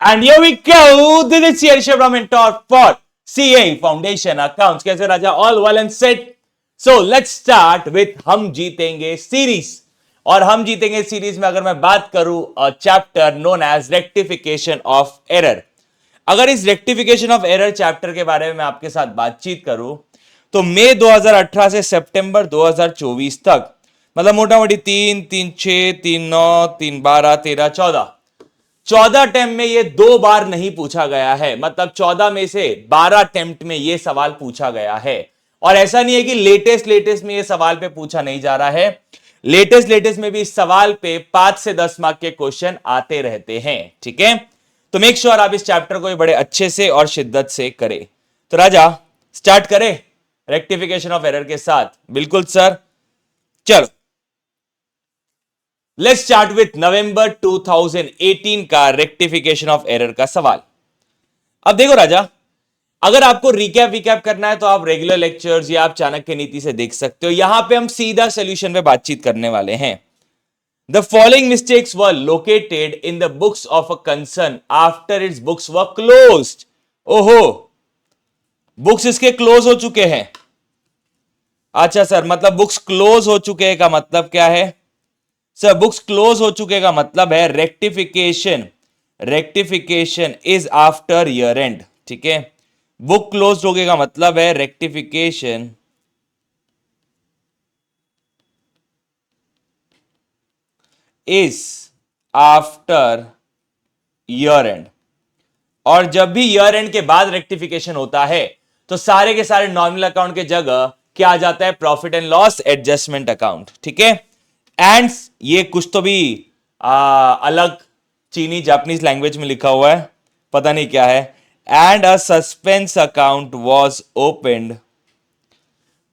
And here we go. This is Sir from Mentor for CA Foundation Accounts. कैसे राजा? All well and set. So let's start with हम जीतेंगे series. और हम जीतेंगे series में अगर मैं बात करूं chapter known as rectification of error. अगर इस रेक्टिफिकेशन ऑफ एरर चैप्टर के बारे में मैं आपके साथ बातचीत करूं तो मई 2018 से सितंबर 2024 तक मतलब मोटा मोटी 3, 3, 6, 3, 9, 3, 12, 13, 14 अटेम्प्ट में ये 2 बार नहीं पूछा गया है. मतलब 14 में से 12 अटेम्प्ट में ये सवाल पूछा गया है. और ऐसा नहीं है कि लेटेस्ट में ये सवाल पे पूछा नहीं जा रहा है. लेटेस्ट में भी इस सवाल पे 5 से 10 मार्क के क्वेश्चन आते रहते हैं. ठीक है, तो मेक श्योर आप इस चैप्टर को बड़े अच्छे से और शिद्दत से करें. तो राजा स्टार्ट करें रेक्टिफिकेशन ऑफ एरर के साथ. बिल्कुल सर, चलो लेट्स स्टार्ट विथ नवंबर 2018 का रेक्टिफिकेशन ऑफ एरर का सवाल. अब देखो राजा, अगर आपको रिकैप करना है तो आप रेगुलर लेक्चर्स या आप चाणक्य नीति से देख सकते हो. यहां पे हम सीधा सॉल्यूशन पे बातचीत करने वाले हैं. The following mistakes were located in the books of a concern after it's books were closed. ओहो, बुक्स इसके क्लोज हो चुके हैं. अच्छा सर, मतलब बुक्स क्लोज हो चुके हैं का मतलब क्या है? सर बुक्स क्लोज हो चुके का मतलब है rectification is after year and. ठीक है, बुक क्लोज हो गए का मतलब है rectification is after year and. और जब भी ईयर एंड के बाद रेक्टिफिकेशन होता है तो सारे के सारे नॉमिनल अकाउंट के जगह क्या आ जाता है? Profit and loss adjustment account. ठीक है, एंड ये कुछ तो भी अलग चीनी जापानीज लैंग्वेज में लिखा हुआ है, पता नहीं क्या है. And a suspense account was opened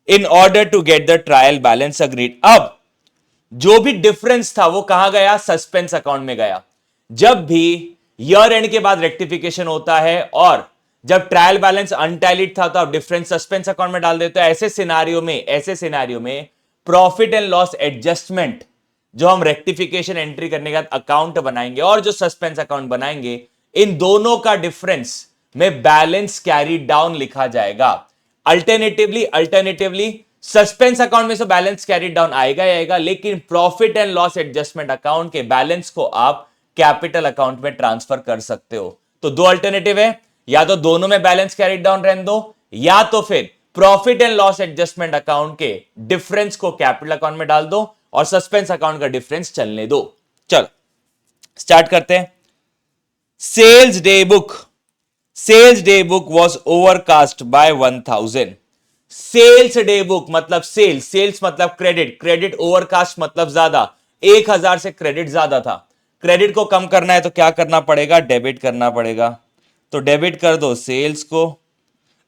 in order to get the trial balance agreed. अब जो भी डिफरेंस था वो कहां गया? सस्पेंस अकाउंट में गया. जब भी ईयर एंड के बाद रेक्टिफिकेशन होता है और जब ट्रायल बैलेंस अनटैलिड था तो आप डिफरेंस सस्पेंस अकाउंट में डाल देते हो. ऐसे सिनारियो में प्रॉफिट एंड लॉस एडजस्टमेंट जो हम रेक्टिफिकेशन एंट्री करने के बाद अकाउंट बनाएंगे और जो सस्पेंस अकाउंट बनाएंगे, इन दोनों का डिफरेंस में बैलेंस कैरी डाउन लिखा जाएगा. अल्टरनेटिवली सस्पेंस अकाउंट में से बैलेंस कैरी डाउन आएगा, लेकिन profit and loss adjustment account के बैलेंस को आप कैपिटल अकाउंट में ट्रांसफर कर सकते हो. तो 2 अल्टरनेटिव है, या तो दोनों में बैलेंस कैरी डाउन रहने दो, या तो फिर profit and loss adjustment account के डिफरेंस को कैपिटल अकाउंट में डाल दो और सस्पेंस अकाउंट का डिफरेंस चलने दो. चलो स्टार्ट करते हैं. Sales day book was overcast by 1000. Sales day book मतलब सेल्स मतलब क्रेडिट ओवरकास्ट मतलब ज्यादा. 1000 से क्रेडिट ज्यादा था. क्रेडिट को कम करना है तो क्या करना पड़ेगा? डेबिट करना पड़ेगा. तो डेबिट कर दो सेल्स को.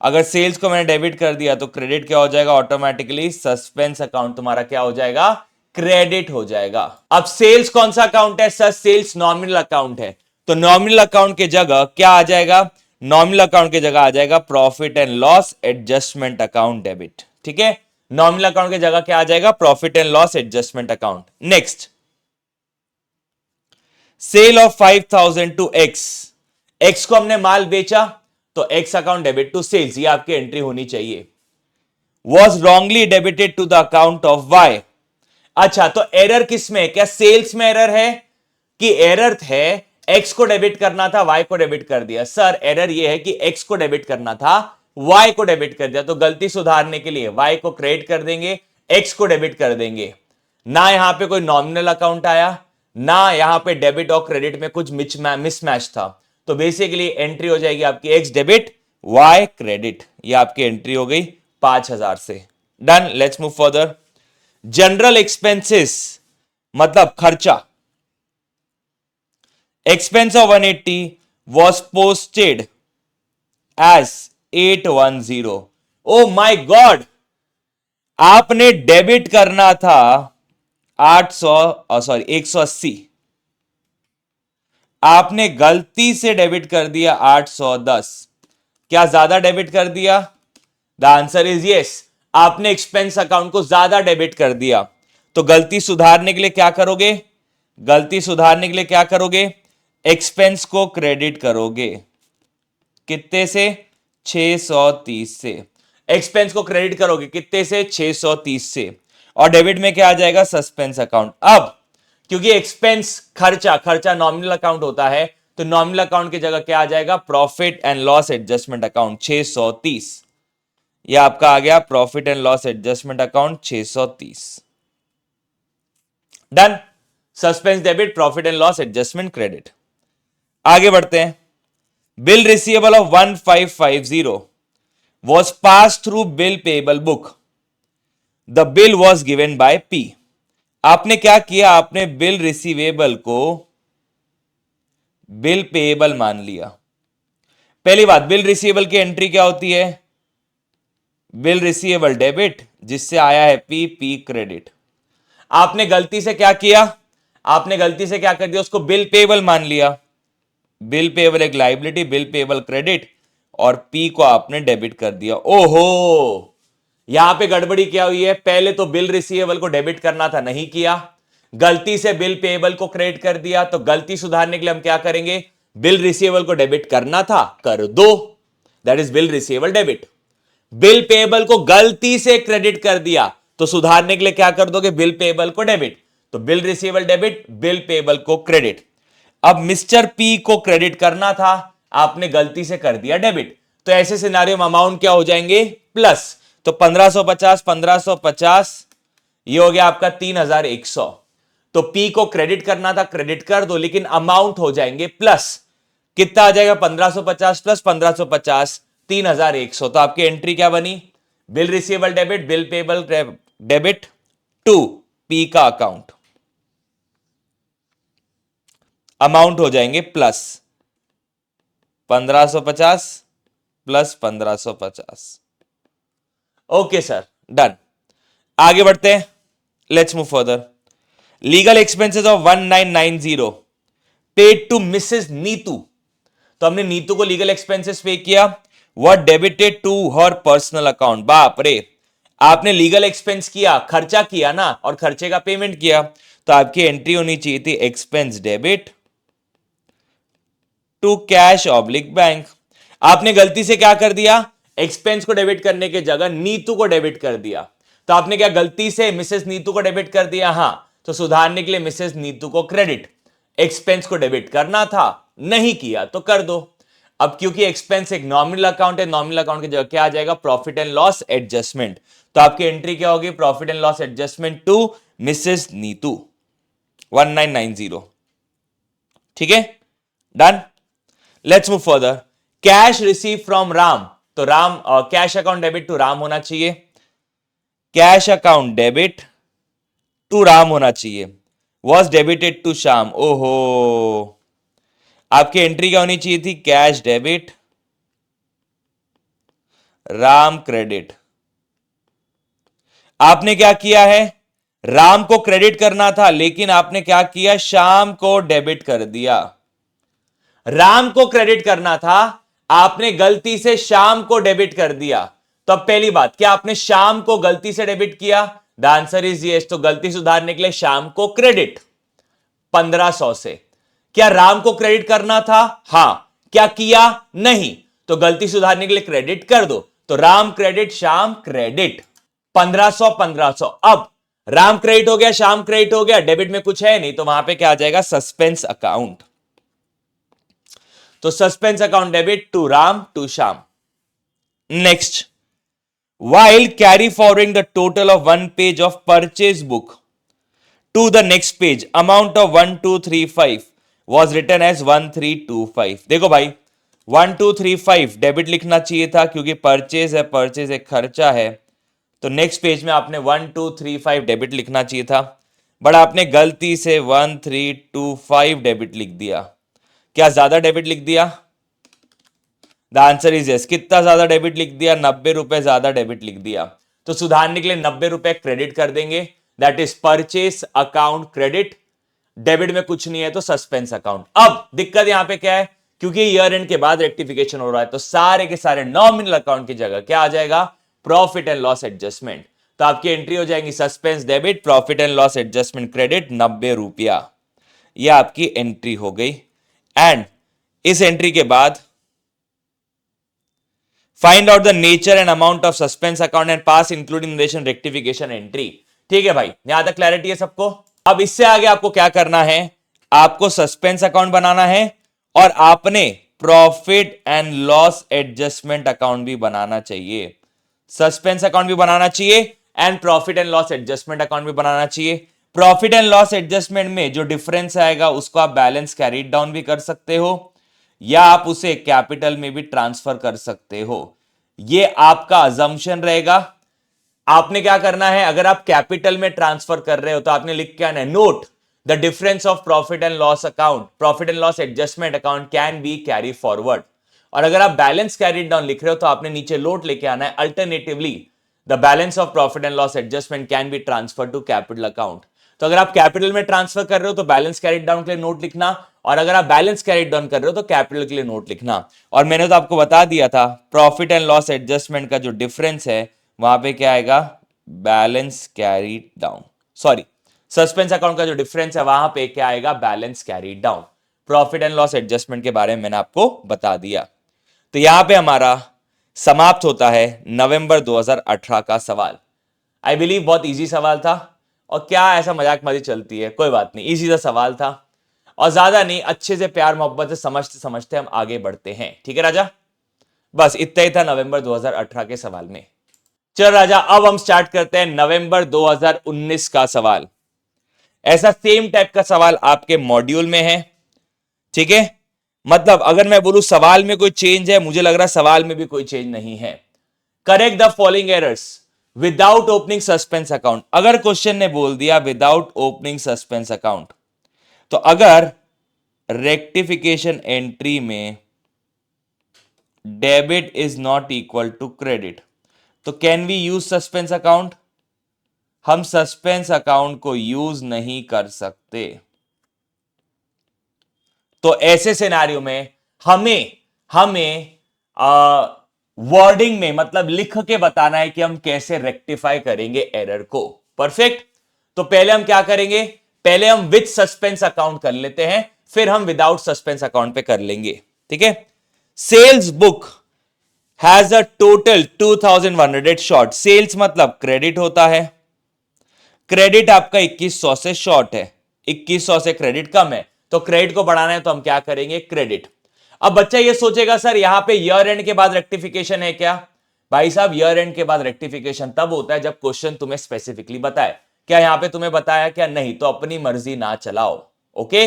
अगर सेल्स को मैंने डेबिट कर दिया तो क्रेडिट क्या हो जाएगा? ऑटोमेटिकली सस्पेंस अकाउंट तुम्हारा क्या हो जाएगा? क्रेडिट हो जाएगा. अब सेल्स कौन सा अकाउंट है? सर सेल्स नॉमिनल अकाउंट है, तो नॉमिनल अकाउंट की जगह क्या आ जाएगा? नॉमिनल अकाउंट की जगह आ जाएगा profit and loss adjustment account debit. ठीक है, नॉमिनल अकाउंट की जगह क्या आ जाएगा? Profit and loss adjustment account. Next, sale of 5000 to X को हमने माल बेचा तो X account debit to sales, ये आपकी एंट्री होनी चाहिए. Was wrongly debited to the account of Y. अच्छा, तो एरर किस में? क्या सेल्स में एरर है कि एरर है एक्स को डेबिट करना था, वाई को डेबिट कर दिया? सर एरर ये है कि एक्स को डेबिट करना था, वाई को डेबिट कर दिया. तो गलती सुधारने के लिए वाई को क्रेडिट कर देंगे, एक्स को डेबिट कर देंगे. ना यहां पे कोई नॉमिनल अकाउंट आया, ना यहां पे डेबिट और क्रेडिट में कुछ मिसमैच था. तो बेसिकली एंट्री हो जाएगी आपकी एक्स डेबिट, वाई क्रेडिट. ये आपकी एंट्री हो गई 5000 से. Done, let's move further. General expenses मतलब खर्चा. Expense of 180 was posted as 810. Oh my God, आपने डेबिट करना था 180, आपने गलती से डेबिट कर दिया 810. क्या ज्यादा डेबिट कर दिया? The answer is yes. आपने एक्सपेंस अकाउंट को ज्यादा डेबिट कर दिया. तो गलती सुधारने के लिए क्या करोगे? एक्सपेंस को क्रेडिट करोगे कितने से? 630 से। एक्सपेंस को क्रेडिट करोगे कितने से? 630 से। और डेबिट में क्या आ जाएगा? Suspense account. अब क्योंकि एक्सपेंस खर्चा नॉमिनल अकाउंट होता है, तो नॉमिनल अकाउंट की जगह क्या आ जाएगा? Profit and loss adjustment account 630। यह आपका आ गया profit and loss adjustment account 630। Done. Suspense debit, profit and loss adjustment credit. आगे बढ़ते हैं। Bill receivable of 1550 was passed through bill payable book. The bill was given by P. आपने क्या किया? आपने बिल रिसीवेबल को बिल पेएबल मान लिया। पहली बात, बिल रिसीवेबल की एंट्री क्या होती है? बिल रिसीवेबल डेबिट, जिससे आया है पी क्रेडिट। आपने गलती से क्या किया? आपने गलती से क्या कर दिया? उसको बिल पेएबल मान लिया। बिल पेएबल एक लायबिलिटी, बिल पेएबल क्रेडिट, और पी को आपने डेबिट कर दिया। ओहो, यहां पे गड़बड़ी क्या हुई है? पहले तो बिल रिसीवेबल को डेबिट करना था, नहीं किया, गलती से बिल पेएबल को क्रेडिट कर दिया। तो गलती सुधारने के लिए हम क्या करेंगे? बिल रिसीवेबल को डेबिट करना था, कर दो, that is bill receivable debit. Bill payable को गलती से क्रेडिट कर दिया, तो सुधारने के लिए क्या कर दोगे? बिल पेएबल को डेबिट। तो bill receivable debit, bill payable को क्रेडिट। अब मिस्टर पी को क्रेडिट करना था, आपने गलती से कर दिया डेबिट, तो ऐसे सिनारियो में अमाउंट क्या हो जाएंगे? प्लस। तो 1550 ये हो गया आपका 3100। तो पी को क्रेडिट करना था, क्रेडिट कर दो, लेकिन अमाउंट हो जाएंगे प्लस। कितना आ जाएगा? 1550 प्लस 1550, 3100। तो आपकी एंट्री क्या बनी? Bill receivable debit, bill payable debit to P का अकाउंट। अमाउंट हो जाएंगे plus 1550 plus 1550। Okay sir, done. आगे बढ़ते हैं, let's move further. Legal expenses of 1990 paid to Mrs Neetu. तो हमने नीतू को लीगल एक्सपेंसेस पे किया, वह debited to her personal account. बाप रे, आपने लीगल एक्सपेंस किया, खर्चा किया ना, और खर्चे का पेमेंट किया, तो आपकी एंट्री होनी चाहिए थी expense debit to cash oblique bank. आपने गलती से क्या कर दिया? एक्सपेंस को डेबिट करने के जगह नीतू को डेबिट कर दिया। तो आपने क्या गलती से मिसेस नीतू को डेबिट कर दिया? हां, तो सुधारने के लिए मिसेस नीतू को क्रेडिट। एक्सपेंस को डेबिट करना था, नहीं किया, तो कर दो। अब क्योंकि एक्सपेंस एक नॉमिनल अकाउंट है, नॉमिनल अकाउंट की जगह क्या आ जाएगा? Profit and loss adjustment. तो आपकी एंट्री क्या होगी? Profit and loss adjustment to Mrs Neetu 1990। ठीक है, done. Let's move further. Cash receive from Ram. तो Ram, cash account debit to Ram होना चाहिए। Cash account debit to Ram होना चाहिए। Was debited to Shyam. ओहो, आपकी एंट्री क्या होनी चाहिए थी? Cash debit Ram credit. आपने क्या किया है? राम को क्रेडिट करना था, लेकिन आपने क्या किया? श्याम को डेबिट कर दिया। राम को क्रेडिट करना था, आपने गलती से श्याम को डेबिट कर दिया। तो अब पहली बात, क्या आपने श्याम को गलती से डेबिट किया? The answer is yes. तो गलती सुधारने के लिए श्याम को क्रेडिट 1500 से। क्या राम को क्रेडिट करना था? हां। क्या किया? नहीं। तो गलती सुधारने के लिए क्रेडिट कर दो। तो राम क्रेडिट, श्याम क्रेडिट, 1500 1500। अब राम क्रेडिट हो गया, श्याम क्रेडिट हो गया, डेबिट में कुछ है नहीं, तो वहां पे क्या आ जाएगा? Suspense account. तो suspense account debit to Ram to Shyam. Next, while carry forwarding the total of one page of purchase book to the next page, amount of 1235 was written as 1325। देखो भाई, 1235 डेबिट लिखना चाहिए था, क्योंकि परचेज है, परचेज एक खर्चा है, तो नेक्स्ट पेज में आपने 1235 डेबिट लिखना चाहिए था, बट आपने गलती से 1325 डेबिट लिख दिया। क्या ज्यादा डेबिट लिख दिया? The answer is yes. कितना ज्यादा डेबिट लिख दिया? 90 रुपए ज्यादा डेबिट लिख दिया। तो सुधारने के लिए 90 रुपए क्रेडिट कर देंगे, that is purchase account credit. Debit में कुछ नहीं है, तो सस्पेंस अकाउंट। अब दिक्कत यहां पे क्या है? क्योंकि ईयर एंड के बाद रेक्टिफिकेशन हो रहा है, तो सारे के सारे नॉमिनल अकाउंट की जगह क्या आ जाएगा? Profit and loss adjustment. तो आपकी एंट्री हो जाएगी suspense debit, profit and loss adjustment credit 90 रुपया। यह आपकी एंट्री हो गई। एंड इस एंट्री के बाद find out the nature and amount of suspense account and pass including narration rectification entry. ठीक है भाई, यहां तक क्लैरिटी है सबको। अब इससे आगे आपको क्या करना है, आपको सस्पेंस अकाउंट बनाना है और आपने profit and loss adjustment account भी बनाना चाहिए। सस्पेंस अकाउंट भी बनाना चाहिए and profit and loss adjustment account भी बनाना चाहिए। प्रॉफिट एंड लॉस एडजस्टमेंट में जो डिफरेंस आएगा उसको आप बैलेंस कैरीड डाउन भी कर सकते हो या आप उसे कैपिटल में भी ट्रांसफर कर सकते हो। ये आपका अजम्पशन रहेगा। आपने क्या करना है, अगर आप कैपिटल में ट्रांसफर कर रहे हो तो आपने लिख के आना है note the difference of profit and loss account, profit and loss adjustment account can be carry forward. और अगर आप बैलेंस कैरी डाउन लिख रहे हो तो आपने नीचे नोट लेके आना है alternatively the balance of profit and loss adjustment can be transfer to capital account. तो अगर आप कैपिटल में ट्रांसफर कर रहे हो तो बैलेंस कैरिड डाउन के लिए नोट लिखना, और अगर आप बैलेंस कैरिड डाउन कर रहे हो तो कैपिटल के लिए नोट लिखना। और मैंने तो आपको बता दिया था प्रॉफिट एंड लॉस एडजस्टमेंट का जो डिफरेंस है वहां पे क्या आएगा, balance carried down, sorry suspense account का जो डिफरेंस है वहां पे क्या आएगा, balance carried down. Profit and loss adjustment के बारे में मैंने आपको बता दिया। तो यहां पे हमारा समाप्त होता है नवंबर 2018 का सवाल। आई बिलीव बहुत इजी सवाल था, और क्या ऐसा मजाक मजी चलती है, कोई बात नहीं, इजी सा सवाल था और ज्यादा नहीं, अच्छे से प्यार मोहब्बत से समझते समझते हम आगे बढ़ते हैं। ठीक है राजा, बस इतना ही था नवंबर 2018 के सवाल में। चल राजा, अब हम स्टार्ट करते हैं नवंबर 2019 का सवाल। ऐसा सेम टाइप का सवाल आपके मॉड्यूल में है। ठीक है, मतलब अगर मैं बोलूं सवाल में कोई चेंज है, मुझे लग रहा है सवाल में भी कोई चेंज नहीं है। Correct the following errors without opening suspense account. अगर क्वेश्चन ने बोल दिया विदाउट ओपनिंग सस्पेंस अकाउंट, तो अगर रेक्टिफिकेशन एंट्री में debit is not equal to credit, तो can we use suspense account? हम सस्पेंस अकाउंट को यूज नहीं कर सकते। तो ऐसे सिनेरियो में हमें हमें वर्डिंग में मतलब लिख के बताना है कि हम कैसे रेक्टिफाई करेंगे एरर को। परफेक्ट। तो पहले हम क्या करेंगे, पहले हम विथ सस्पेंस अकाउंट कर लेते हैं, फिर हम विदाउट सस्पेंस अकाउंट पे कर लेंगे। ठीक है। Sales book has a total 2100 short. Sales मतलब क्रेडिट होता है, क्रेडिट आपका 2100 से शॉर्ट है, 2100 से क्रेडिट कम है, तो क्रेडिट को बढ़ाना है तो हम क्या करेंगे, क्रेडिट। अब बच्चा ये सोचेगा सर यहां पे ईयर एंड के बाद रेक्टिफिकेशन है क्या? भाई साहब ईयर एंड के बाद रेक्टिफिकेशन तब होता है जब क्वेश्चन तुम्हें स्पेसिफिकली बताए। क्या यहां पे तुम्हें बताया क्या? नहीं, तो अपनी मर्जी ना चलाओ। ओके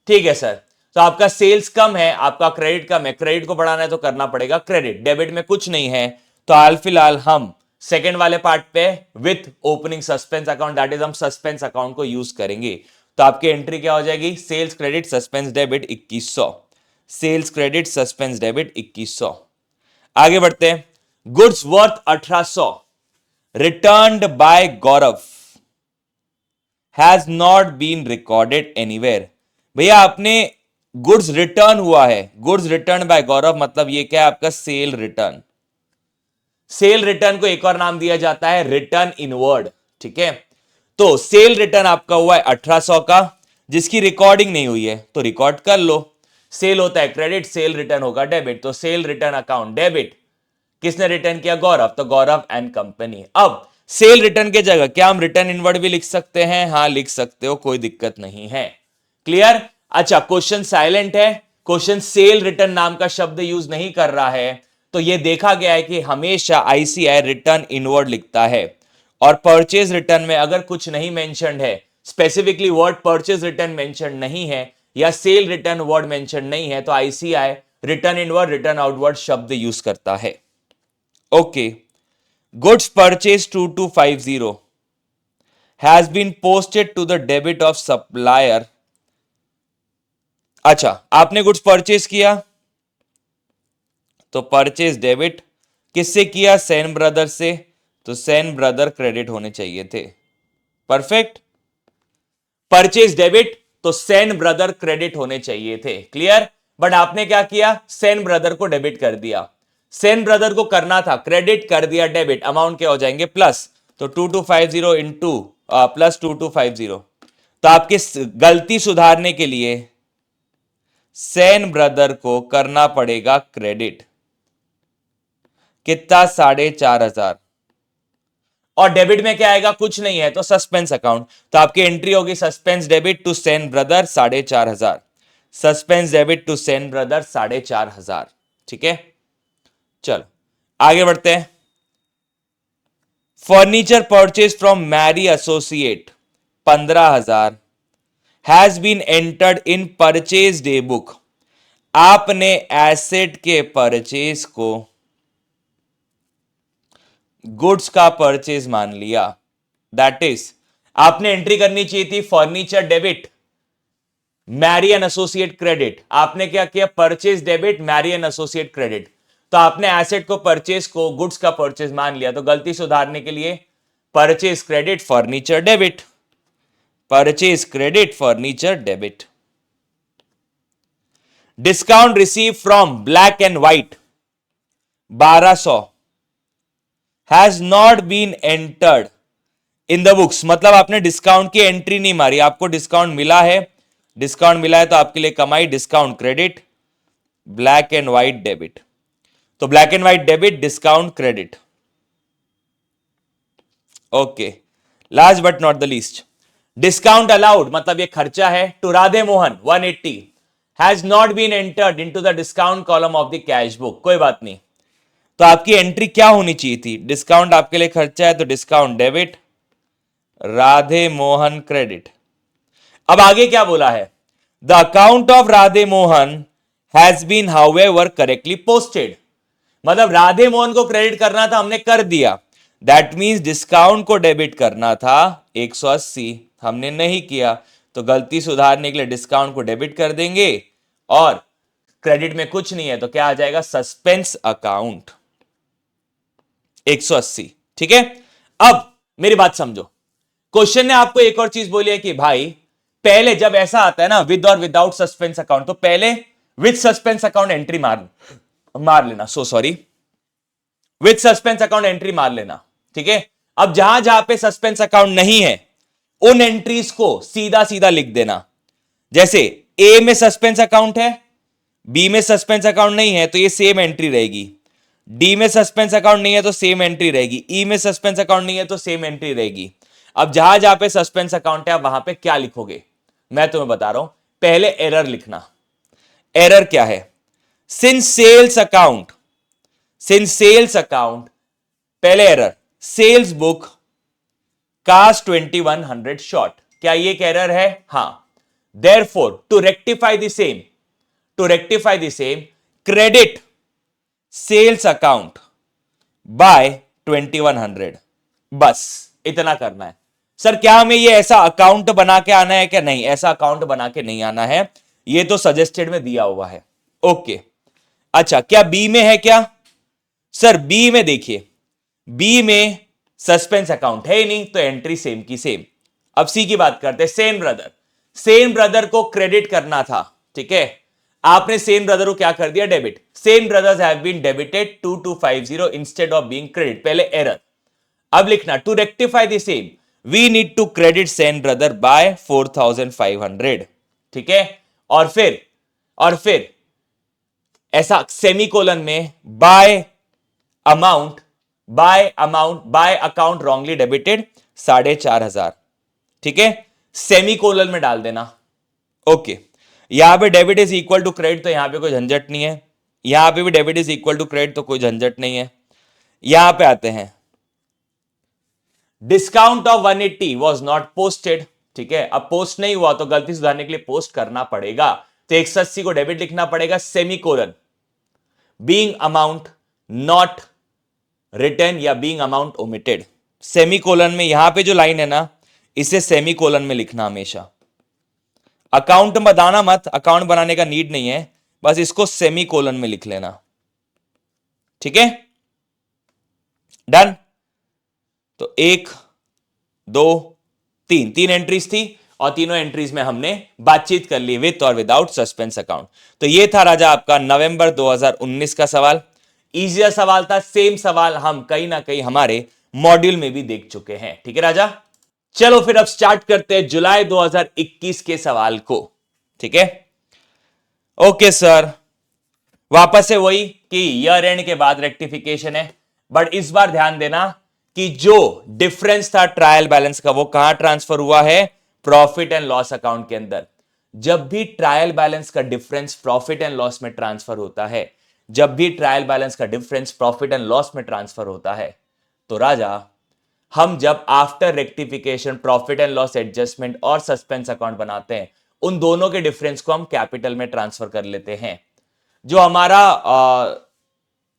ठीक है सर। तो आपका सेल्स कम है, आपका क्रेडिट कम है, क्रेडिट को बढ़ाना है तो करना पड़ेगा क्रेडिट। डेबिट में कुछ नहीं है, तो हाल फिलहाल हम सेकेंड वाले पार्ट पे with opening suspense account, that is हम सस्पेंस अकाउंट को यूज करेंगे। तो आपकी एंट्री क्या हो जाएगी, sales credit suspense debit 2100, sales credit suspense debit 2100। आगे बढ़ते हैं। Goods worth 1800 returned by Gaurav has not been recorded anywhere. भैया आपने गुड्स रिटर्न हुआ है, गुड्स रिटर्न बाय गौरव मतलब ये क्या है आपका, सेल रिटर्न। सेल रिटर्न को एक और नाम दिया जाता है रिटर्न इनवर्ड। ठीक है, तो सेल रिटर्न आपका हुआ है 1800 का, जिसकी रिकॉर्डिंग नहीं हुई है तो रिकॉर्ड कर लो। सेल होता है क्रेडिट, सेल रिटर्न होगा डेबिट, तो सेल रिटर्न अकाउंट डेबिट। किसने रिटर्न किया, गौरव, तो गौरव एंड कंपनी। अब सेल रिटर्न के जगह क्या हम रिटर्न इनवर्ड भी लिख सकते हैं? हाँ लिख सकते हो, कोई दिक्कत नहीं है। क्लियर। अच्छा, क्वेश्चन साइलेंट है, क्वेश्चन सेल रिटर्न नाम का शब्द यूज नहीं कर रहा है, तो यह देखा गया है कि हमेशा आईसीआई रिटर्न इनवर्ड लिखता है। और परचेज रिटर्न में अगर कुछ नहीं मेंशन्ड है, specifically word purchase return mention नहीं है या सेल रिटर्न वर्ड मेंशन नहीं है, तो ICI return inward return outward शब्द यूज करता है। Okay, goods purchase 2250 has been posted to the debit of supplier. अच्छा, आपने गुड्स परचेज किया तो परचेज डेबिट किससे किया, सेन ब्रदर से, तो सेन ब्रदर क्रेडिट होने चाहिए थे। परफेक्ट। परचेज डेबिट तो सेन ब्रदर क्रेडिट होने चाहिए थे। क्लियर। बट आपने क्या किया, सेन ब्रदर को डेबिट कर दिया। सेन ब्रदर को करना था क्रेडिट, कर दिया डेबिट, अमाउंट क्या हो जाएंगे प्लस, तो 2250 इंटू प्लस 2250। तो आपकी गलती सुधारने के लिए सेन ब्रदर को करना पड़ेगा क्रेडिट। कितना? 4,500। और डेबिट में क्या आएगा? कुछ नहीं है तो सस्पेंस अकाउंट। तो आपकी एंट्री होगी suspense debit to Sen brother 4,500। Suspense debit to Sen brother 4,500। ठीक है, चलो आगे बढ़ते हैं। Furniture purchase from Mary associate 15,000 has been entered in purchase day book. आपने एसेट के परचेज को गुड्स का परचेज मान लिया। दैट इज आपने एंट्री करनी चाहिए थी furniture debit Mary and associate credit. आपने क्या किया? Purchase debit Mary and associate credit. तो आपने एसेट को परचेज को गुड्स का परचेज मान लिया। तो गलती सुधारने के लिए purchase credit furniture debit, purchase credit furniture debit. Discount receive from black and white 1200 has not been entered in the books. मतलब आपने डिस्काउंट की एंट्री नहीं मारी, आपको डिस्काउंट मिला है। डिस्काउंट मिला है तो आपके लिए कमाई discount credit, black and white debit. तो black and white debit, discount credit. Okay, last but not the least, discount allowed मतलब ये खर्चा है to Radhe Mohan 180 has not been entered into the discount column of the cash book. कोई बात नहीं, तो आपकी एंट्री क्या होनी चाहिए थी? डिस्काउंट आपके लिए खर्चा है तो discount debit, Radhe Mohan credit. अब आगे क्या बोला है? The account of Radhe Mohan has been however correctly posted. मतलब राधे मोहन को क्रेडिट करना था, हमने कर दिया। दैट मींस डिस्काउंट को डेबिट करना था 180, हमने नहीं किया। तो गलती सुधारने के लिए डिस्काउंट को डेबिट कर देंगे और क्रेडिट में कुछ नहीं है तो क्या आ जाएगा? Suspense account 180। ठीक है, अब मेरी बात समझो। क्वेश्चन ने आपको एक और चीज बोली है कि भाई पहले जब ऐसा आता है ना विद और विदाउट सस्पेंस अकाउंट, तो पहले विद सस्पेंस अकाउंट एंट्री मार लेना। So sorry, with suspense account entry मार लेना। ठीक है, अब जहां जहां पे सस्पेंस अकाउंट नहीं है उन एंट्रीज को सीधा सीधा लिख देना। जैसे ए में सस्पेंस अकाउंट है, बी में सस्पेंस अकाउंट नहीं है तो ये सेम एंट्री रहेगी। डी में सस्पेंस अकाउंट नहीं है तो सेम एंट्री रहेगी। ई में सस्पेंस अकाउंट नहीं है तो सेम एंट्री रहेगी। अब जहां जहां पे सस्पेंस अकाउंट है आप वहां पे क्या लिखोगे? मैं तुम्हें बता रहा हूं, पहले एरर लिखना। एरर क्या है? Since sales account, since sales account, पहले error sales book cast 2100 short. क्या ये एक एरर है? हां। Therefore to rectify the same, to rectify the same credit sales account by 2100। बस इतना करना है। सर क्या हमें ये ऐसा अकाउंट बना के आना है? क्या नहीं, ऐसा अकाउंट बना के नहीं आना है, ये तो सजेस्टेड में दिया हुआ है। ओके, अच्छा क्या बी में है क्या? सर बी में देखिए, बी में सस्पेंस अकाउंट है ही नहीं तो एंट्री सेम की सेम। अब सी की बात करते हैं। सेन ब्रदर, सेन ब्रदर को क्रेडिट करना था। ठीक है, आपने सेन ब्रदर को क्या कर दिया? Debit. Sen brothers have been debited 2250 instead of being credit. पहले एरर। अब लिखना to rectify the same we need to credit Sen brother by 4500। ठीक है, और फिर ऐसा सेमीकोलन में by amount by account wrongly debited 4,500। ठीक है, सेमीकोलन में डाल देना। ओके, यहां पे debit is equal to credit तो यहां पे कोई झंझट नहीं है। यहां पे भी debit is equal to credit तो कोई झंझट नहीं है। यहां पे आते हैं, discount of 180 was not posted. ठीक है, अब पोस्ट नहीं हुआ तो गलती सुधारने के लिए पोस्ट करना पड़ेगा। तो 180 को डेबिट लिखना पड़ेगा, semicolon being amount not return या बीइंग अमाउंट ओमिटेड। सेमीकोलन में यहां पे जो लाइन है ना, इसे सेमीकोलन में लिखना हमेशा। अकाउंट बताना मत, अकाउंट बनाने का नीड नहीं है, बस इसको सेमीकोलन में लिख लेना। ठीक है, डन। तो 1 2 3 तीन एंट्रीज थी और तीनों एंट्रीज में हमने बातचीत कर ली विथ और विदाउट सस्पेंस अकाउंट। तो ये था राजा आपका नवंबर 2019 का सवाल। इजियर सवाल था, सेम सवाल हम कहीं ना कहीं हमारे मॉड्यूल में भी देख चुके हैं। ठीक है राजा, चलो फिर अब स्टार्ट करते हैं जुलाई 2021 के सवाल को। ठीक है, ओके सर, वापस से वही कि ईयर एंड के बाद रेक्टिफिकेशन है, बट इस बार ध्यान देना कि जो डिफरेंस था ट्रायल बैलेंस का वो कहां ट्रांसफर हुआ है, प्रॉफिट एंड लॉस अकाउंट के अंदर। जब भी ट्रायल बैलेंस का डिफरेंस प्रॉफिट एंड लॉस में ट्रांसफर होता है, जब भी ट्रायल बैलेंस का डिफरेंस प्रॉफिट एंड लॉस में ट्रांसफर होता है, तो राजा हम जब after rectification profit and loss adjustment और सस्पेंस अकाउंट बनाते हैं, उन दोनों के डिफरेंस को हम कैपिटल में ट्रांसफर कर लेते हैं। जो हमारा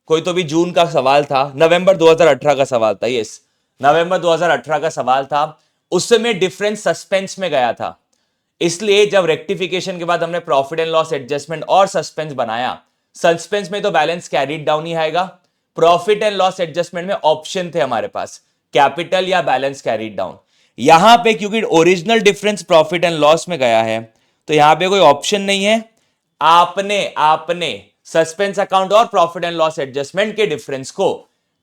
कोई तो भी जून का सवाल था, नवंबर 2018 का सवाल था, यस नवंबर 2018 का सवाल था, उस समय डिफरेंस सस्पेंस में गया था। इसलिए जब रेक्टिफिकेशन के बाद हमने प्रॉफिट एंड लॉस एडजस्टमेंट और सस्पेंस बनाया, सस्पेंस में तो बैलेंस कैरीड डाउन ही आएगा, प्रॉफिट एंड लॉस एडजस्टमेंट में ऑप्शन थे हमारे पास, कैपिटल या बैलेंस कैरीड डाउन। यहां पे क्योंकि original difference profit and loss में गया है, तो यहां पे कोई ऑप्शन नहीं है। आपने आपने सस्पेंस अकाउंट और प्रॉफिट एंड लॉस एडजस्टमेंट के डिफरेंस को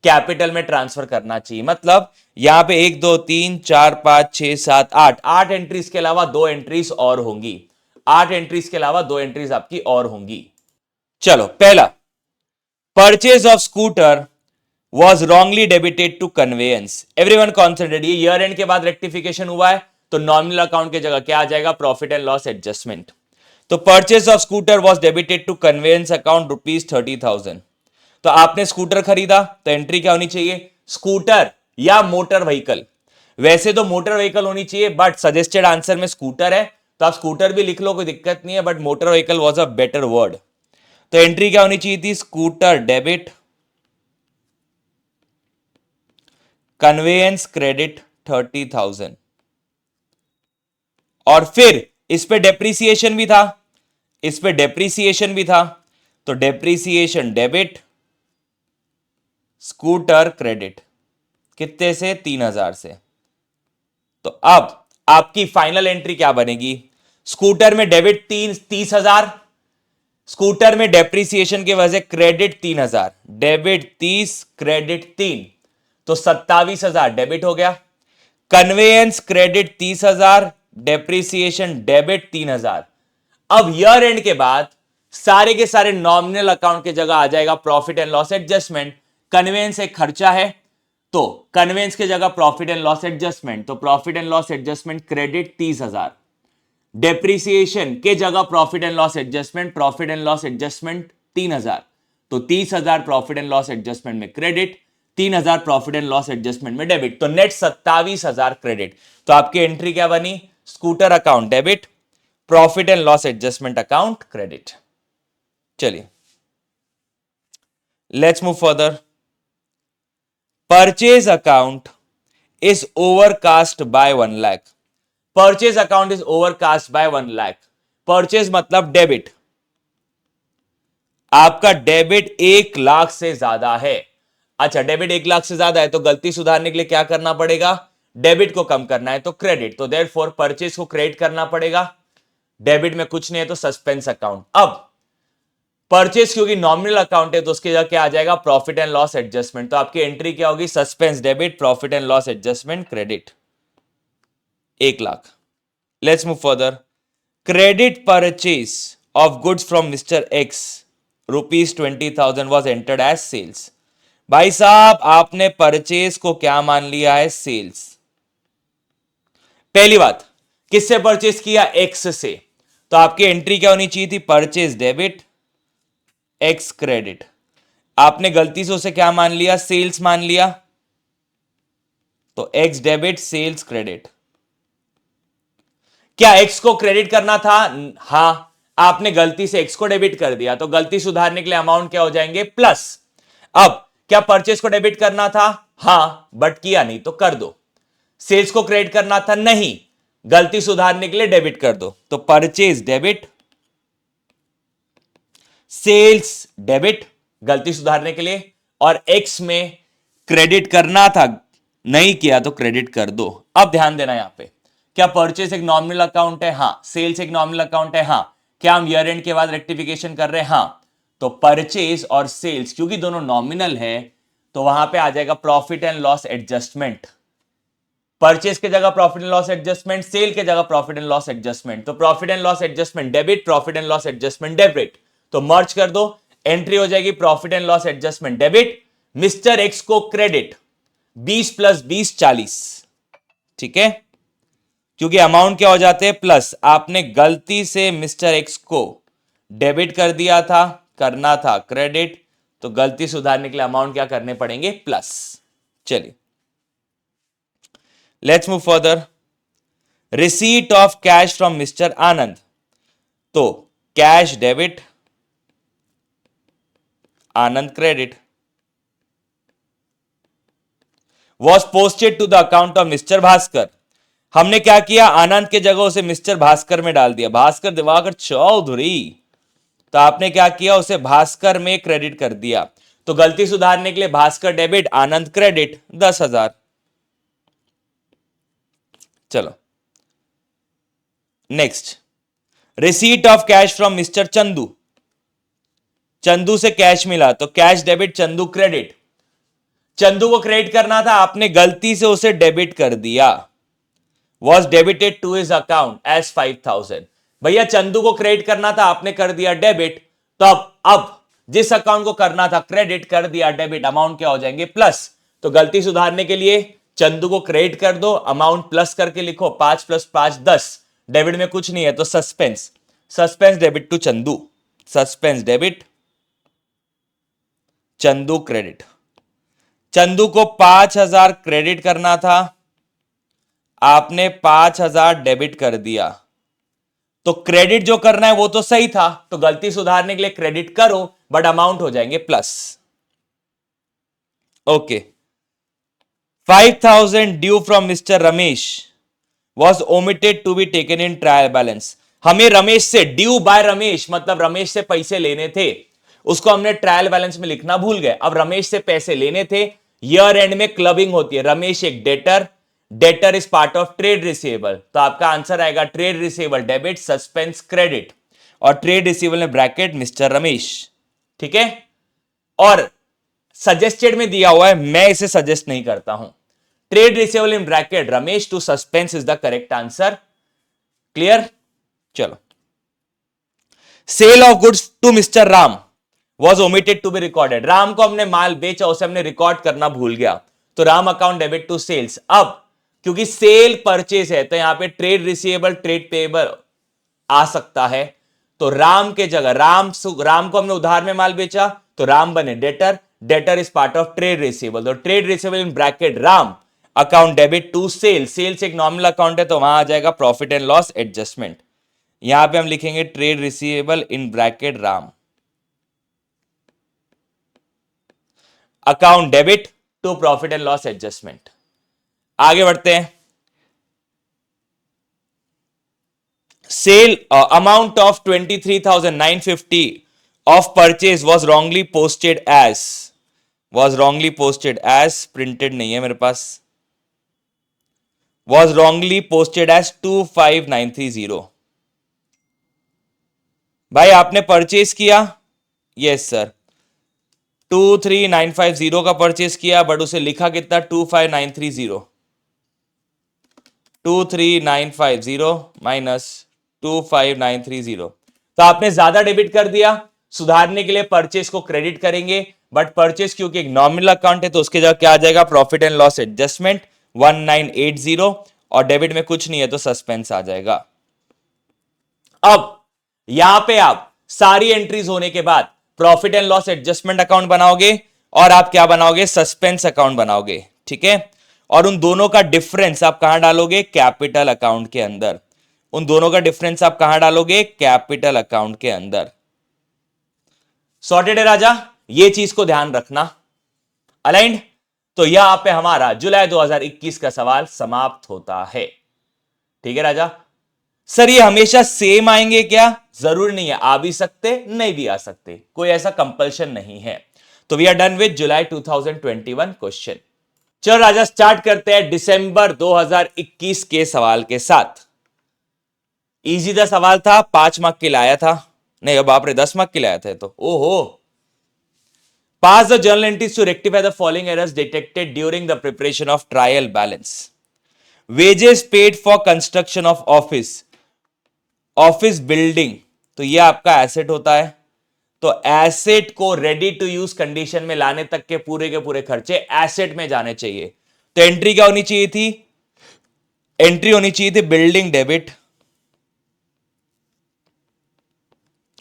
कैपिटल में ट्रांसफर करना चाहिए। मतलब यहां पे 1 2 3 4 5 6 7 8 एंट्रीज के अलावा 2 एंट्रीज और होंगी, 8 एंट्रीज के अलावा 2 एंट्रीज आपकी और होंगी। चलो, पहला, purchase of scooter was wrongly debited to conveyance। everyone concentrate, ये ईयर एंड के बाद रेक्टिफिकेशन हुआ है, तो नॉमिनल अकाउंट की जगह क्या आ जाएगा, प्रॉफिट एंड लॉस एडजस्टमेंट। तो purchase of scooter was debited to conveyance account ₹30,000। तो आपने स्कूटर खरीदा, तो एंट्री क्या होनी चाहिए, स्कूटर या मोटर व्हीकल। वैसे तो मोटर व्हीकल होनी चाहिए, बट सजेस्टेड आंसर में स्कूटर है, तो आप स्कूटर भी लिख लो, कोई दिक्कत नहीं है, but motor vehicle was a better word. तो एंट्री क्या होनी चाहिए थी, स्कूटर डेबिट, कन्वेंस क्रेडिट 30,000। और फिर इस पे डेप्रीसिएशन भी था, इस पे डेप्रीसिएशन भी था, तो डेप्रीसिएशन डेबिट, स्कूटर क्रेडिट, कितने से, 3,000 से। तो अब आपकी फाइनल एंट्री क्या बनेगी, स्कूटर में डेबिट 30,000, स्कूटर में डेप्रीसिएशन की वजह से क्रेडिट 3,000, डेबिट 30 क्रेडिट 3, तो 27,000 डेबिट हो गया। Conveyance credit 30,000, depreciation debit 3,000। अब ईयर एंड के बाद सारे के सारे नॉमिनल अकाउंट की जगह आ जाएगा profit and loss adjustment. Conveyance एक खर्चा है, तो कन्वेंस की जगह प्रॉफिट एंड लॉस एडजस्टमेंट, तो profit and loss adjustment credit 30,000। Depreciation के जगह profit and loss adjustment, profit and loss adjustment 3,000, तो 30,000 प्रॉफिट एंड लॉस एडजस्टमेंट में credit, 3,000 profit and loss adjustment में डेबिट, तो नेट 27,000 क्रेडिट। तो आपकी एंट्री क्या बनी, scooter account debit, profit and loss adjustment account credit. चलिए let's move further. Purchase account is overcast by 1 lakh. Purchase account is overcast by 1 lakh. Purchase मतलब debit, आपका debit 1 lakh से ज्यादा है। अच्छा, डेबिट 1 लाख से ज्यादा है, तो गलती सुधारने के लिए क्या करना पड़ेगा, डेबिट को कम करना है तो क्रेडिट, तो देयरफॉर परचेज को क्रेडिट करना पड़ेगा। डेबिट में कुछ नहीं है तो सस्पेंस अकाउंट। अब परचेज क्योंकि नॉमिनल अकाउंट है, तो उसकी जगह क्या आ जाएगा, प्रॉफिट एंड लॉस एडजस्टमेंट। तो आपकी एंट्री क्या होगी, suspense debit, profit and loss adjustment credit 1 lakh. Let's move further. Credit purchase of goods from mister X ₹20,000 was entered as sales. भाई साहब, आपने परचेज को क्या मान लिया है, सेल्स। पहली बात, किससे परचेज किया, एक्स से, तो आपकी एंट्री क्या होनी चाहिए थी, परचेज डेबिट, एक्स क्रेडिट। आपने गलती से उसे क्या मान लिया, सेल्स मान लिया, तो एक्स डेबिट, सेल्स क्रेडिट। क्या एक्स को क्रेडिट करना था, हां, आपने गलती से एक्स को डेबिट कर दिया, तो गलती सुधारने के लिए अमाउंट क्या हो जाएंगे, प्लस। अब क्या परचेज को डेबिट करना था, हां, बट किया नहीं तो कर दो। सेल्स को क्रेडिट करना था, नहीं, गलती सुधारने के लिए डेबिट कर दो, तो परचेज डेबिट, सेल्स डेबिट, गलती सुधारने के लिए, और एक्स में क्रेडिट करना था, नहीं किया तो क्रेडिट कर दो। अब ध्यान देना यहां पे, क्या परचेज एक नॉमिनल अकाउंट है, हां। सेल्स एक नॉमिनल अकाउंट है, हां। क्या हम ईयर एंड के बाद रेक्टिफिकेशन कर रहे हैं, हां। तो परचेज और सेल्स क्योंकि दोनों नॉमिनल है, तो वहां पे आ जाएगा profit and loss adjustment. Purchase के जगह profit and loss adjustment, sale के जगह प्रॉफिट एंड लॉस एडजस्टमेंट। तो profit and loss adjustment debit, profit and loss adjustment debit, तो मर्ज कर दो, एंट्री हो जाएगी profit and loss adjustment debit, mister X को क्रेडिट 20 + 20 40। ठीक है, क्योंकि अमाउंट क्या हो जाते हैं प्लस, आपने गलती से मिस्टर एक्स को डेबिट कर दिया था, करना था क्रेडिट, तो गलती सुधारने के लिए अमाउंट क्या करने पड़ेंगे प्लस। चलिए let's move further. Receipt of cash from Mr Anand, तो cash debit, Anand credit, was posted to the account of Mr Bhaskar. हमने क्या किया, आनंद के जगह उसे मिस्टर भास्कर में डाल दिया, भास्कर दिवाकर चौधरी, तो आपने क्या किया, उसे भास्कर में क्रेडिट कर दिया। तो गलती सुधारने के लिए भास्कर डेबिट, आनंद क्रेडिट 10,000। चलो next, receipt of cash from mister Chandu, Chandu से कैश मिला, तो cash debit, Chandu credit. Chandu को क्रेडिट करना था, आपने गलती से उसे डेबिट कर दिया, was debited to his account as 5,000। भैया चंदू को क्रेडिट करना था, आपने कर दिया डेबिट, तो अब जिस अकाउंट को करना था क्रेडिट कर दिया डेबिट, अमाउंट क्या हो जाएंगे प्लस। तो गलती सुधारने के लिए चंदू को क्रेडिट कर दो, अमाउंट प्लस करके लिखो, 5 + 5 10, डेबिट में कुछ नहीं है तो suspense, suspense debit to Chandu, suspense debit, Chandu credit. Chandu को 5,000 क्रेडिट करना था, आपने 5,000 डेबिट कर दिया, तो क्रेडिट जो करना है वो तो सही था, तो गलती सुधारने के लिए क्रेडिट करो, बट अमाउंट हो जाएंगे plus. Okay, 5,000 due from mister Ramesh was omitted to be taken in trial balance. हमें रमेश से, ड्यू बाय रमेश मतलब रमेश से पैसे लेने थे, उसको हमने ट्रायल बैलेंस में लिखना भूल गए। अब रमेश से पैसे लेने थे, ईयर एंड में क्लबिंग होती है, रमेश एक debtor, debtor is part of trade receivable, तो आपका आंसर आएगा trade receivable debit, suspense credit, और ट्रेड रिसीवेबल में ब्रैकेट मिस्टर रमेश। ठीक है, और सजेस्टेड में दिया हुआ है, मैं इसे सजेस्ट नहीं करता हूं। Trade receivable in bracket Ramesh to suspense is the correct answer. Clear, चलो। Sale of goods to Mr Ram was omitted to be recorded, Ram को हमने माल बेचा, उसे हमने रिकॉर्ड करना भूल गया, तो Ram account debit to sales. अब क्योंकि सेल परचेज है, तो यहां पे ट्रेड रिसीवेबल, ट्रेड पेएबल आ सकता है, तो राम के जगह राम को हमने उधार में माल बेचा, तो राम बने debtor, debtor is part of trade receivable, तो trade receivable in bracket Ram account debit to sale, sales एक नॉमिनल अकाउंट है, तो वहां आ जाएगा प्रॉफिट एंड लॉस एडजस्टमेंट। यहां पे हम लिखेंगे trade receivable in bracket Ram account debit to profit and loss adjustment. आगे बढ़ते हैं। Sale amount of 23,950 of purchase was wrongly posted as, was wrongly posted as, printed नहीं है मेरे पास, वॉज रॉन्गली पोस्टेड एज 25,930। भाई आपने परचेज किया, यस सर, 23,950 का परचेज किया, बट उसे लिखा कितना 25,930, 23,950 माइनस 25,930, तो आपने ज्यादा डेबिट कर दिया। सुधारने के लिए परचेज को क्रेडिट करेंगे, बट परचेज क्योंकि एक नॉमिनल अकाउंट है, तो उसके जगह क्या आ जाएगा प्रॉफिट एंड लॉस एडजस्टमेंट 1980, और डेबिट में कुछ नहीं है तो सस्पेंस आ जाएगा। अब यहां पे आप सारी एंट्रीज होने के बाद profit and loss adjustment account बनाओगे, और आप क्या बनाओगे सस्पेंस अकाउंट बनाओगे। ठीक है, और उन दोनों का डिफरेंस आप कहां डालोगे कैपिटल अकाउंट के अंदर, उन दोनों का डिफरेंस आप कहां डालोगे कैपिटल अकाउंट के अंदर। सॉर्टेड है राजा, ये चीज को ध्यान रखना, अलाइंड। तो यहां पे हमारा जुलाई 2021 का सवाल समाप्त होता है। ठीक है राजा, सर ये हमेशा सेम आएंगे क्या, जरूर नहीं है, आ भी सकते नहीं भी आ सकते, कोई ऐसा कंपल्शन नहीं है। तो we are done with July 2021 question. चलो राजा स्टार्ट करते हैं दिसंबर 2021 के सवाल के साथ। इजी दा सवाल था, 5 मार्क के लाया था, नहीं अब बाप रे 10 मार्क के लाया था, तो ओहो। Pass the journal entries to rectify the following errors detected during the preparation of trial balance. Wages paid for construction of office building, तो ये आपका एसेट होता है। तो एसेट को रेडी टू यूज कंडीशन में लाने तक के पूरे खर्चे एसेट में जाने चाहिए। तो एंट्री क्या होनी चाहिए थी? एंट्री होनी चाहिए थी बिल्डिंग डेबिट,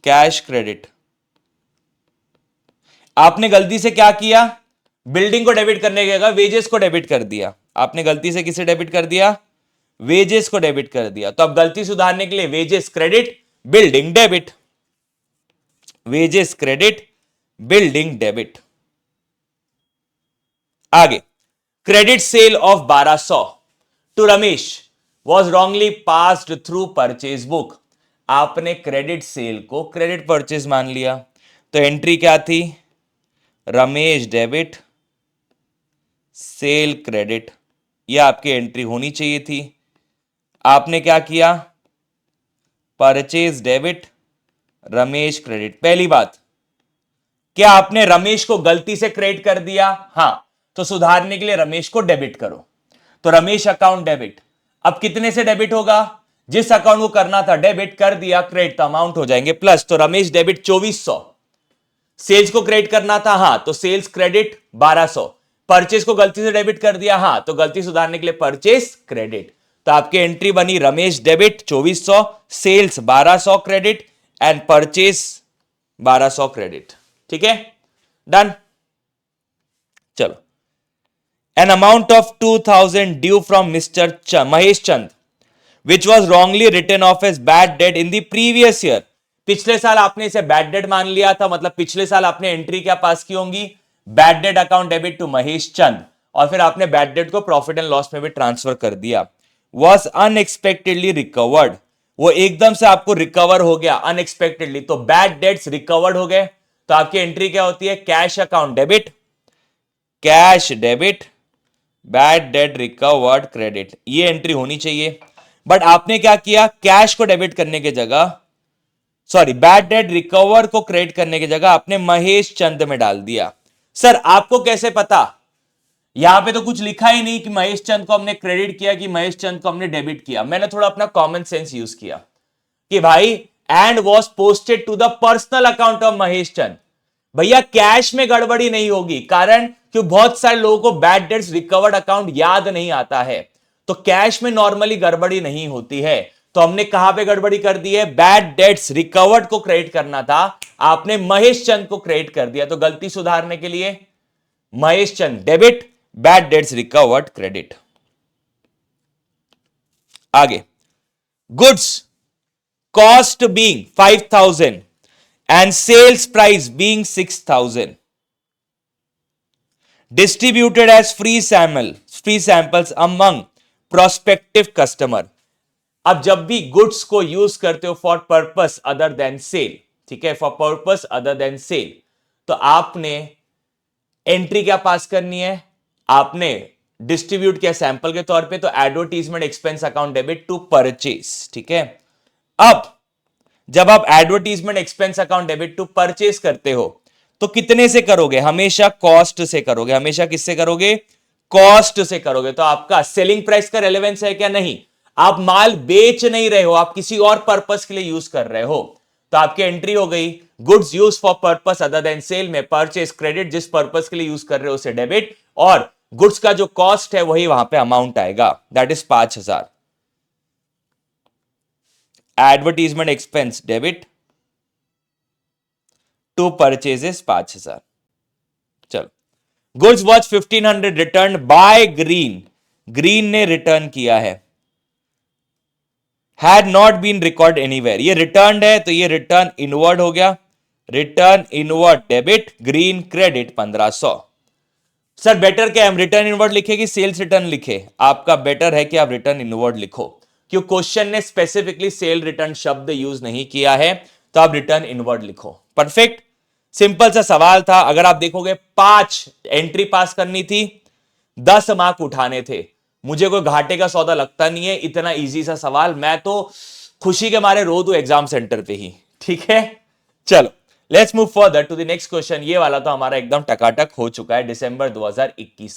कैश क्रेडिट। आपने गलती से क्या किया? बिल्डिंग को डेबिट करने की जगह वेजेस को डेबिट कर दिया। आपने गलती से किसे डेबिट कर दिया? वेजेस को डेबिट कर दिया। तो अब गलती सुधारने के लिए wages credit, building debit, wages credit, building debit. आगे, credit sale of 1200 to Ramesh was wrongly passed through purchase book. आपने क्रेडिट सेल को क्रेडिट परचेज मान लिया। तो एंट्री क्या थी? Ramesh debit, sale credit. यह आपकी एंट्री होनी चाहिए थी। आपने क्या किया? Purchase debit, Ramesh credit. पहली बात, क्या आपने रमेश को गलती से क्रेडिट कर दिया? हां, तो सुधारने के लिए रमेश को डेबिट करो। तो रमेश अकाउंट डेबिट। अब कितने से डेबिट होगा? जिस अकाउंट को करना था डेबिट कर दिया, क्रेडिट तो अमाउंट हो जाएंगे प्लस। तो रमेश डेबिट 2400। सेल्स को क्रेडिट करना था, हां, तो सेल्स क्रेडिट 1200। परचेज को गलती से डेबिट कर दिया, हां, तो गलती सुधारने के लिए परचेज क्रेडिट। तो आपकी एंट्री बनी Ramesh debit 2400, sales 1200 credit and purchase 1200 credit. ठीक है, डन। चलो, an amount of 2000 due from Mr. Mahesh Chand which was wrongly written off as bad debt in the previous year। पिछले साल आपने इसे बैड डेट मान लिया था, मतलब पिछले साल आपने एंट्री क्या पास की होंगी? Bad debt account debit to Mahesh Chand, और फिर आपने बैड डेट को प्रॉफिट एंड लॉस में भी ट्रांसफर कर दिया। वॉज अनएक्सपेक्टेडली रिकवर्ड, वो एकदम से आपको रिकवर हो गया अनएक्सपेक्टेडली, तो बैड डेट्स रिकवर्ड हो गए। तो आपकी एंट्री क्या होती है? Cash account debit, cash debit, bad debt recovered credit. ये एंट्री होनी चाहिए। बट आपने क्या किया? कैश को डेबिट करने की जगह, सॉरी, बैड डेट रिकवर को क्रेडिट करने की जगह आपने महेश चंद में डाल दिया। सर आपको कैसे पता? यहां पे तो कुछ लिखा ही नहीं कि महेश चंद को हमने क्रेडिट किया कि महेश चंद को हमने डेबिट किया। मैंने थोड़ा अपना कॉमन सेंस यूज किया कि भाई and was posted to the personal account of Mahesh Chand. भैया कैश में गड़बड़ी नहीं होगी, कारण कि बहुत सारे लोगों को बैड डेट्स रिकवर्ड अकाउंट याद नहीं आता है। तो कैश में नॉर्मली गड़बड़ी नहीं होती है। तो हमने कहां पे गड़बड़ी कर दी है? बैड डेट्स रिकवर्ड को क्रेडिट करना था, आपने महेश चंद को क्रेडिट कर दिया। तो गलती सुधारने के लिए Mahesh Chand debit, bad debts recovered credit. आगे, goods cost being 5000 and sales price being 6000 distributed as free samples among prospective customer। अब जब भी गुड्स को यूज करते हो for purpose other than sale, ठीक है, for purpose other than sale, तो आपने एंट्री क्या पास करनी है? आपने डिस्ट्रीब्यूट किया सैंपल के तौर पे, तो advertisement expense account debit to purchase. ठीक है, अब जब आप advertisement expense account debit to purchase करते हो तो कितने से करोगे? हमेशा कॉस्ट से करोगे। हमेशा किससे करोगे? कॉस्ट से करोगे। तो आपका सेलिंग प्राइस का रेलेवेंस है क्या? नहीं। आप माल बेच नहीं रहे हो, आप किसी और पर्पस के लिए यूज कर रहे हो। तो आपकी एंट्री हो गई goods use for purpose other than sale में परचेज क्रेडिट, जिस पर्पस के लिए यूज कर रहे हो उसे डेबिट, और गुड्स का जो कॉस्ट है वही वहां पे अमाउंट आएगा, that is 5000। Advertisement expense debit to purchases 5000। चलो, goods was 1500 return by Green, Green ने रिटर्न किया है, had not been record anywhere. ये रिटर्न है तो ये रिटर्न इनवर्ड हो गया, return inward debit, Green credit 1500। Sir better क्या हम रिटर्न इनवर्ड लिखे कि सेल्स रिटर्न लिखे? आपका बेटर है कि आप रिटर्न इनवर्ड लिखो, क्यों क्वेश्चन ने स्पेसिफिकली सेल रिटर्न शब्द यूज नहीं किया है, तो आप रिटर्न इनवर्ड लिखो। परफेक्ट, सिंपल सा सवाल था। अगर आप देखोगे 5 एंट्री पास करनी थी, 10 मार्क उठाने थे। मुझे कोई घाटे का सौदा लगता नहीं है, इतना इजी सा सवाल, मैं तो खुशी के मारे रो दूं एग्जाम सेंटर पे ही। ठीक है, चलो let's move further to the next question. ये वाला तो हमारा एकदम टकाटक हो चुका है, दिसंबर 2021